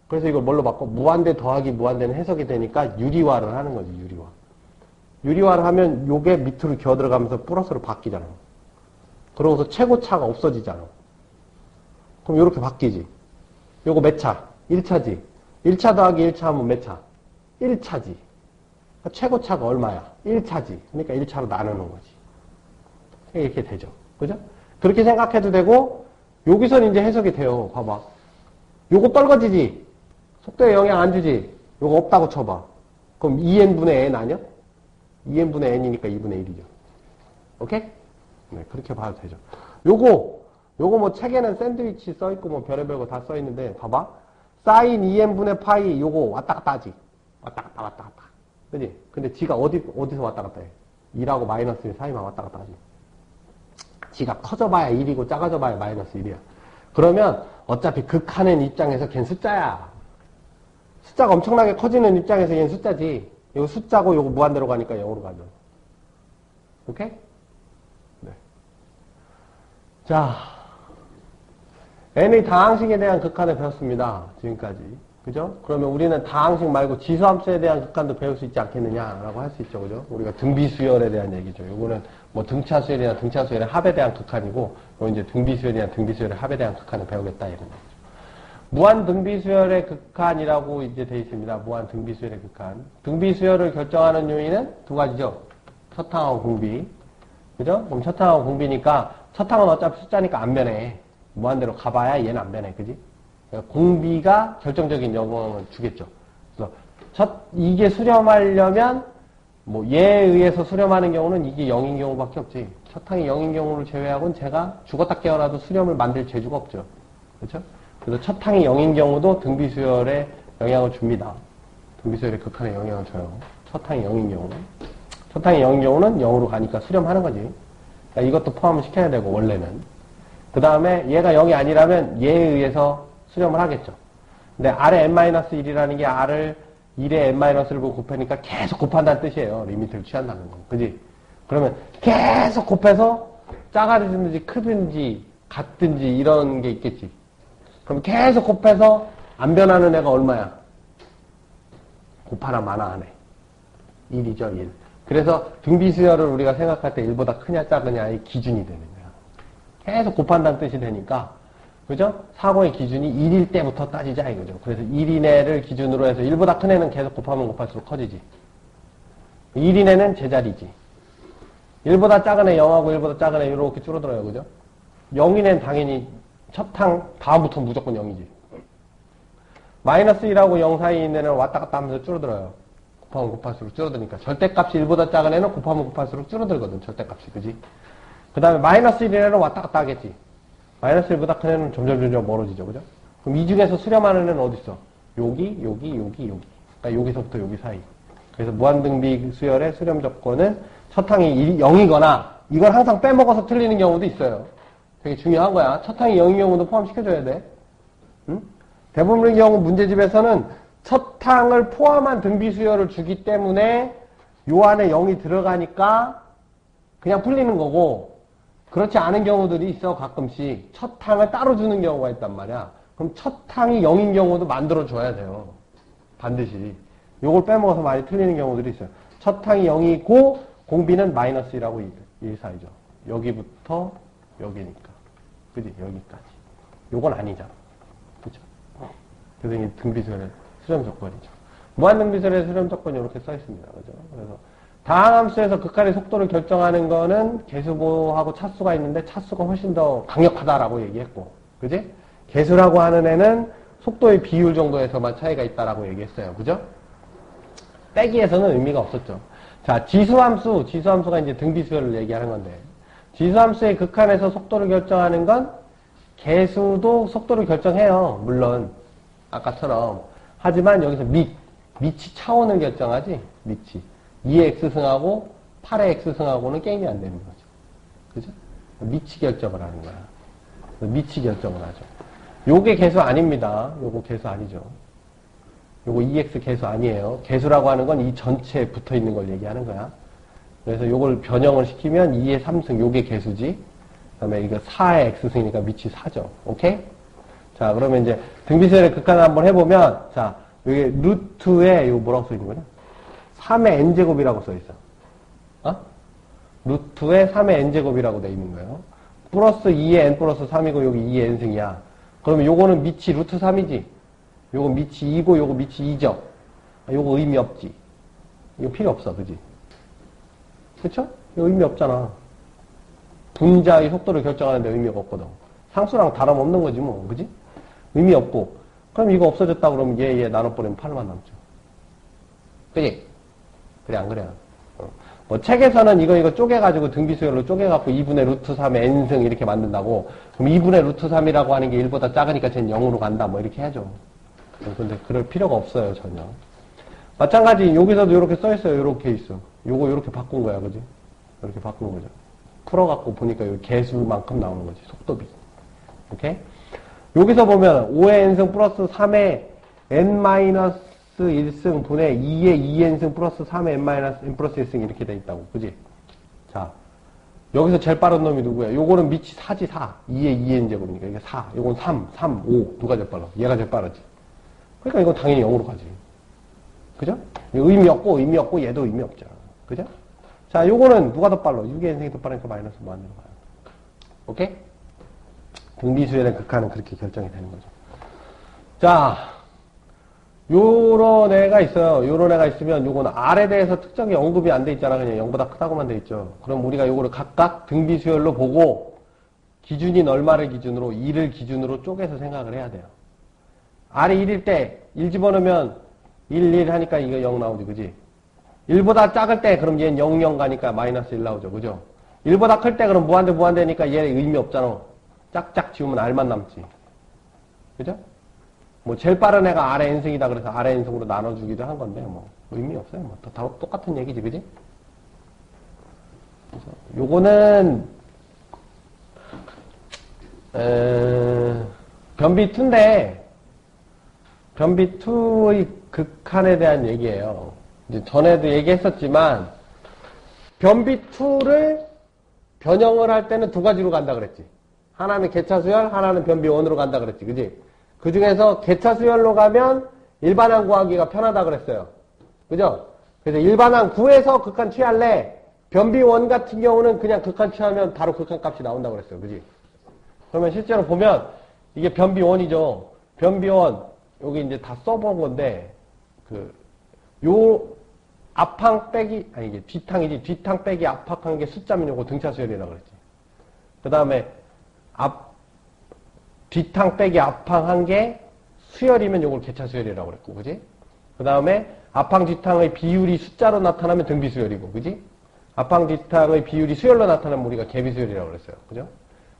그래서 이걸 뭘로 바꿔? 무한대 더하기 무한대는 해석이 되니까 유리화를 하는 거지, 유리화. 유리화를 하면 요게 밑으로 기어 들어가면서 플러스로 바뀌잖아. 그러고서 최고차가 없어지잖아. 그럼 요렇게 바뀌지. 요거 몇 차? 1차지. 1차 더하기 1차 하면 몇 차? 1차지. 그러니까 최고차가 얼마야? 1차지. 그러니까 1차로 나누는 거지. 이렇게 되죠. 그죠? 그렇게 생각해도 되고, 여기선 이제 해석이 돼요. 봐봐. 요거 떨궈지지? 속도에 영향 안 주지? 요거 없다고 쳐봐. 그럼 2n분의 n 아니야? 2n분의 n이니까 2분의 1이죠. 오케이? 네, 그렇게 봐도 되죠. 요거 뭐 책에는 샌드위치 써있고 뭐 별의별 거 다 써있는데, 봐봐. 사인 2n분의 파이 요거 왔다 갔다 하지? 왔다 갔다. 그지? 근데 지가 어디서 왔다 갔다 해? 2라고 마이너스 1 사이만 왔다 갔다 하지. 지가 커져봐야 1이고 작아져봐야 마이너스 1이야. 그러면 어차피 극하는 입장에서 걘 숫자야. 숫자가 엄청나게 커지는 입장에서 얘는 숫자지. 이거 숫자고 요거 무한대로 가니까 0으로 가죠. 오케이? 네. 자, n의 다항식에 대한 극한을 배웠습니다. 지금까지. 그죠? 그러면 우리는 다항식 말고 지수함수에 대한 극한도 배울 수 있지 않겠느냐라고 할 수 있죠. 그죠? 우리가 등비수열에 대한 얘기죠. 요거는 뭐 등차수열이나 등차수열의 합에 대한 극한이고, 요 이제 등비수열이나 등비수열의 합에 대한 극한을 배우겠다 이런 거죠. 무한 등비수열의 극한이라고 이제 되어 있습니다. 무한 등비수열의 극한. 등비수열을 결정하는 요인은 두 가지죠. 첫항하고 공비. 그죠? 그럼 첫항하고 공비니까, 첫항은 어차피 숫자니까 안 변해. 무한대로 가봐야 얘는 안 변해. 그지? 그러니까 공비가 결정적인 영향을 주겠죠. 그래서 이게 수렴하려면, 뭐, 얘에 의해서 수렴하는 경우는 이게 0인 경우밖에 없지. 첫항이 0인 경우를 제외하고는 제가 죽었다 깨어나도 수렴을 만들 재주가 없죠. 그렇죠? 그래서 첫항이 0인 경우도 등비수열에 영향을 줍니다. 등비수열의 극한에 영향을 줘요. 첫항이 0인 경우는. 첫항이 0인 경우는 0으로 가니까 수렴하는 거지. 그러니까 이것도 포함을 시켜야 되고, 원래는. 그 다음에 얘가 0이 아니라면 얘에 의해서 수렴을 하겠죠. 근데 R의 n-1이라는 게 R을 1의 n-를 보고 곱하니까 계속 곱한다는 뜻이에요. 리미트를 취한다는 거. 그지? 그러면 계속 곱해서 작아지든지 크든지 같든지 이런 게 있겠지. 그럼 계속 곱해서 안 변하는 애가 얼마야? 곱하나 마나 하네. 1이죠, 1. 그래서 등비수열을 우리가 생각할 때 1보다 크냐 작으냐의 기준이 되는 거야. 계속 곱한다는 뜻이 되니까 그죠? 사고의 기준이 1일 때부터 따지자 이거죠. 그래서 1인 애를 기준으로 해서 1보다 큰 애는 계속 곱하면 곱할수록 커지지. 1인 애는 제자리지. 1보다 작은 애 0하고 1보다 작은 애 이렇게 줄어들어요. 그죠? 0인 애는 당연히 첫 항 다음부터 무조건 0이지. 마이너스 1하고 0 사이에 있는 애는 왔다 갔다 하면서 줄어들어요. 곱하면 곱할수록 줄어드니까. 절대값이 1보다 작은 애는 곱하면 곱할수록 줄어들거든. 절대값이. 그지? 그 다음에 마이너스 1인 애는 왔다 갔다 하겠지. 마이너스 1보다 큰 애는 점점 멀어지죠. 그죠? 그럼 이 중에서 수렴하는 애는 어디 있어? 여기. 그러니까 여기서부터 여기 사이. 그래서 무한등비 수열의 수렴 조건은 첫 항이 0이거나 이걸 항상 빼먹어서 틀리는 경우도 있어요. 되게 중요한 거야. 첫 항이 0인 경우도 포함시켜줘야 돼. 응? 대부분의 경우 문제집에서는 첫 항을 포함한 등비 수열을 주기 때문에 요 안에 0이 들어가니까 그냥 풀리는 거고, 그렇지 않은 경우들이 있어. 가끔씩 첫 항을 따로 주는 경우가 있단 말이야. 그럼 첫 항이 0인 경우도 만들어줘야 돼요. 반드시. 요걸 빼먹어서 많이 틀리는 경우들이 있어요. 첫 항이 0이고 공비는 마이너스 1하고 1 사이죠. 여기부터 여기니까. 그지? 여기까지. 요건 아니잖아. 그죠? 그래서 이 등비수열의 수렴 조건이죠. 무한등비수열의 수렴 조건이 이렇게 써 있습니다. 그죠? 그래서 다항함수에서 극한의 속도를 결정하는 거는 개수하고 차수가 있는데 차수가 훨씬 더 강력하다라고 얘기했고, 그지? 개수라고 하는 애는 속도의 비율 정도에서만 차이가 있다라고 얘기했어요. 그죠? 빼기에서는 의미가 없었죠. 자, 지수함수가 이제 등비수열을 얘기하는 건데, 지수함수의 극한에서 속도를 결정하는 건 개수도 속도를 결정해요. 물론 아까처럼. 하지만 여기서 밑이 차원을 결정하지. 밑이 2의 x승하고 8의 x승하고는 게임이 안 되는 거죠. 그죠? 밑이 결정을 하는 거야. 밑이 결정을 하죠. 요게 개수 아닙니다. 요거 개수 아니죠. 요거 2x 개수 아니에요. 개수라고 하는 건 이 전체에 붙어 있는 걸 얘기하는 거야. 그래서 요걸 변형을 시키면 2의 3승, 요게 개수지. 그 다음에 이거 4의 x승이니까 밑이 4죠. 오케이? 자, 그러면 이제 등비수열의 극한을 한번 해보면, 자, 여기 루트에 이거 뭐라고 써 있는 거냐? 3의 n제곱이라고 써 있어. 루트에 3의 n제곱이라고 돼 있는 거예요. 플러스 2의 n 플러스 3이고 여기 2의 n승이야. 그러면 요거는 밑이 루트 3이지. 요거 밑이 2고 요거 밑이 2죠. 요거 의미 없지. 이거 필요 없어. 그지? 그쵸? 이거 의미 없잖아. 분자의 속도를 결정하는데 의미가 없거든. 상수랑 다름없는 거지 뭐. 그지? 의미 없고. 그럼 이거 없어졌다 그러면 얘 나눠버리면 8만 남죠. 그지? 그래 안 그래? 뭐 책에서는 이거 쪼개가지고 등비수열로 쪼개갖고 2분의 루트 3의 n승 이렇게 만든다고. 그럼 2분의 루트 3이라고 하는 게 1보다 작으니까 쟤는 0으로 간다 뭐 이렇게 해야죠. 근데 그럴 필요가 없어요 전혀. 마찬가지 여기서도 이렇게 써있어요. 이렇게 있어. 요거 이렇게 바꾼 거야. 그지? 이렇게 바꾼 거죠. 풀어갖고 보니까 여기 개수만큼 나오는 거지. 속도비. 오케이? 여기서 보면 5의 n승 플러스 3의 n-1승 분의 2의 2n승 플러스 3의 n 플러스 1승 이렇게 돼 있다고. 그지? 자, 여기서 제일 빠른 놈이 누구야? 요거는 밑이 4지 4. 2의 2n 제곱이니까 이게 4. 요건 3, 5. 누가 제일 빨라? 얘가 제일 빠르지. 그러니까 이건 당연히 0으로 가지. 그죠? 의미 없고 얘도 의미 없잖아. 그죠? 자, 요거는 누가 더 빨라? 6의 n승이 더 빠르니까 마이너스 무한대로 가요. 오케이? 등비수열의 극한은 그렇게 결정이 되는 거죠. 자, 요런 애가 있어요. 요런 애가 있으면 요거는 R에 대해서 특정이 언급이 안 돼 있잖아. 그냥 0보다 크다고만 돼 있죠. 그럼 우리가 요거를 각각 등비수열로 보고 기준인 얼마를 기준으로 2를 기준으로 쪼개서 생각을 해야 돼요. R이 1일 때 1 집어넣으면 1 하니까 이거 0 나오지. 그지? 1보다 작을 때 그럼 얘는 0 가니까 마이너스 1 나오죠. 그죠? 1보다 클 때 그럼 무한대니까 얘 의미 없잖아. 짝짝 지우면 R만 남지. 그죠? 뭐 제일 빠른 애가 R의 n승이다 그래서 R의 n승으로 나눠주기도 한 건데 뭐 의미 없어요. 뭐 다 똑같은 얘기지. 그지? 그래서 요거는 변비2인데 변비2의 극한에 대한 얘기예요. 이제 전에도 얘기했었지만 변비2를 변형을 할 때는 두 가지로 간다 그랬지. 하나는 개차수열, 하나는 변비1으로 간다 그랬지. 그지? 그 중에서 개차수열로 가면 일반항 구하기가 편하다 그랬어요. 그죠? 그래서 일반항 구해서 극한 취할래? 변비1 같은 경우는 그냥 극한 취하면 바로 극한 값이 나온다 그랬어요. 그지? 그러면 실제로 보면 이게 변비원이죠. 변비원, 여기 이제 다 써본 건데, 요 앞항 빼기, 아니 이게 뒷항이지. 뒷항 빼기 앞항한 게 숫자면 요거 등차 수열이라고 그랬지. 그 다음에 뒷항 빼기 앞항 한 게 수열이면 요걸 개차 수열이라고 그랬고, 그지? 그 다음에 앞항 뒷항의 비율이 숫자로 나타나면 등비 수열이고, 그지? 앞항 뒷항의 비율이 수열로 나타나면 우리가 개비 수열이라고 그랬어요. 그죠?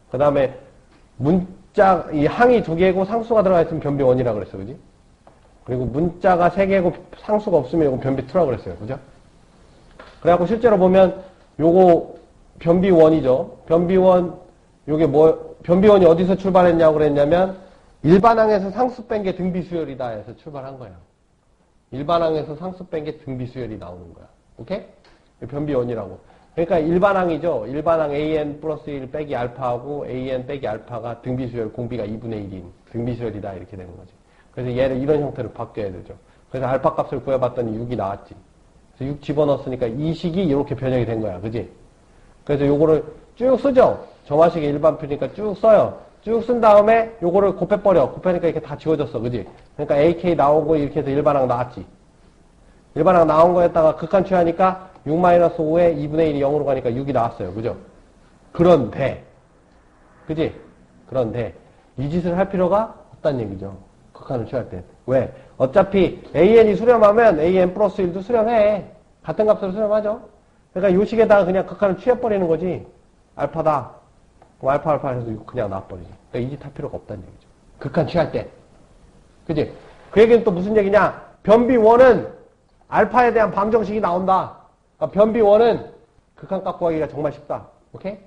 그 다음에 문자, 이 항이 2개고 상수가 들어가 있으면 변비원이라고 그랬어, 그지? 그리고 문자가 3개고 상수가 없으면 이거 변비2라고 그랬어요. 그죠? 그래갖고 실제로 보면 요거 변비원이죠. 변비원, 요게 변비원이 어디서 출발했냐고 그랬냐면 일반항에서 상수 뺀 게 등비수열이다 해서 출발한 거야. 일반항에서 상수 뺀 게 등비수열이 나오는 거야. 오케이? 변비원이라고. 그러니까 일반항이죠. 일반항 AN 플러스 1 빼기 알파하고 AN 빼기 알파가 등비수열 공비가 2분의 1인 등비수열이다 이렇게 되는 거지. 그래서 얘를 이런 형태로 바뀌어야 되죠. 그래서 알파 값을 구해봤더니 6이 나왔지. 그래서 6 집어넣었으니까 이 식이 이렇게 변형이 된 거야. 그지? 그래서 요거를 쭉 쓰죠. 정화식의 일반표니까 쭉 써요. 쭉 쓴 다음에 요거를 곱해버려. 곱하니까 이렇게 다 지워졌어. 그지? 그러니까 AK 나오고 이렇게 해서 일반항 나왔지. 일반항 나온 거에다가 극한 취하니까 6-5에 2분의 1이 0으로 가니까 6이 나왔어요. 그죠? 그런데, 그지? 그런데, 이 짓을 할 필요가 없다는 얘기죠. 극한을 취할 때. 왜? 어차피 AN이 수렴하면 AN 플러스 1도 수렴해. 같은 값으로 수렴하죠? 그러니까 요 식에다가 그냥 극한을 취해버리는 거지. 알파다. 그럼 알파 해서 그냥 나와버리지. 그러니까 이 짓 할 필요가 없다는 얘기죠. 극한 취할 때. 그지? 그 얘기는 또 무슨 얘기냐? 변비1은 알파에 대한 방정식이 나온다. 그러니까 변비1은 극한값 구하기가 정말 쉽다. 오케이?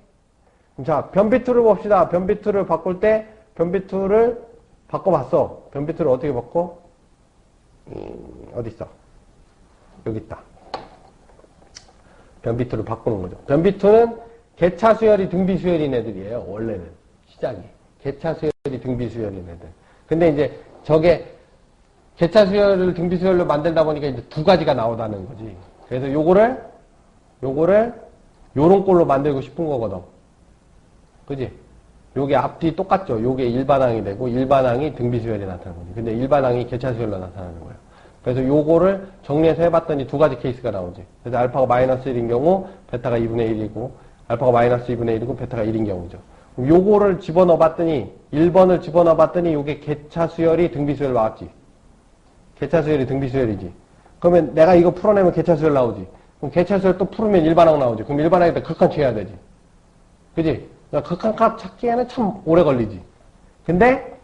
자, 변비2를 봅시다. 변비2를 바꿀 때 변비2를 바꿔봤어. 변비2를 어떻게 바꿔? 어디 있어? 여기 있다. 변비2를 바꾸는 거죠. 변비2는 개차 수열이 등비 수열인 애들이에요. 원래는 시작이 개차 수열이 등비 수열인 애들. 근데 이제 저게 개차 수열을 등비 수열로 만들다 보니까 이제 두 가지가 나오다는 거지. 그래서 요거를 요런 꼴로 만들고 싶은 거거든. 그지? 요게 앞뒤 똑같죠. 요게 일반항이 되고 일반항이 등비 수열이 나타나는 거지. 근데 일반항이 개차 수열로 나타나는 거예요. 그래서 요거를 정리해서 해봤더니 두 가지 케이스가 나오지. 그래서 알파가 마이너스 1인 경우 베타가 2분의 1이고 알파가 마이너스 2분의 1이고 베타가 1인 경우죠. 요거를 집어넣어 봤더니 1번을 집어넣어 봤더니 요게 개차 수열이 등비 수열 나왔지. 개차 수열이 등비 수열이지. 그러면 내가 이거 풀어내면 개차 수열 나오지. 그럼 개차 수열 또 풀으면 일반항 나오지. 그럼 일반항에다 극한 취해야 되지. 그지? 그러니까 극한 값 찾기에는 참 오래 걸리지. 근데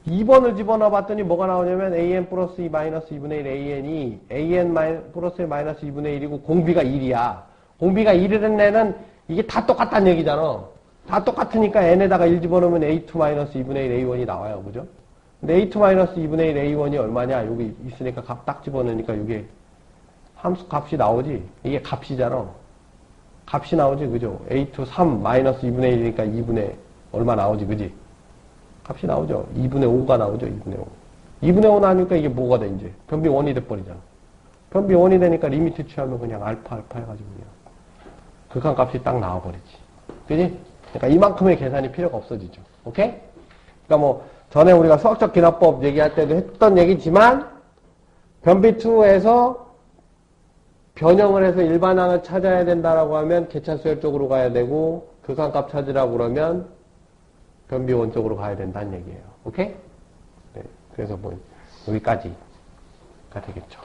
2번을 집어넣어 봤더니 뭐가 나오냐면 AN 플러스 2 마이너스 2분의 1 AN이 AN 플러스 1 마이너스 2분의 1이고 공비가 1이야. 공비가 1이라는 애는 이게 다 똑같다는 얘기잖아. 다 똑같으니까 n에다가 1 집어넣으면 A2 마이너스 2분의 1 A1이 나와요. 그죠? 근데 A2 마이너스 2분의 1 A1이 얼마냐? 여기 있으니까 값 딱 집어넣으니까 이게 함수 값이 나오지. 이게 값이잖아. 값이 나오지. 그죠? A2 3 마이너스 2분의 1이니까 2분의 얼마 나오지. 그지? 값이 나오죠. 2분의 5가 나오죠. 2분의 5. 2분의 5 나오니까 이게 뭐가 돼, 이제? 변비 1이 돼버리잖아. 변비 1이 되니까 리미트 취하면 그냥 알파 해가지고 그냥 극한 값이 딱 나와버리지. 그지? 그러니까 이만큼의 계산이 필요가 없어지죠. 오케이? 그러니까 뭐, 전에 우리가 수학적 기납법 얘기할 때도 했던 얘기지만, 변비2에서 변형을 해서 일반항을 찾아야 된다라고 하면 개차수열 쪽으로 가야 되고, 극한 값 찾으라고 그러면 변비1 쪽으로 가야 된다는 얘기예요. 오케이? 네. 그래서 뭐, 여기까지가 되겠죠.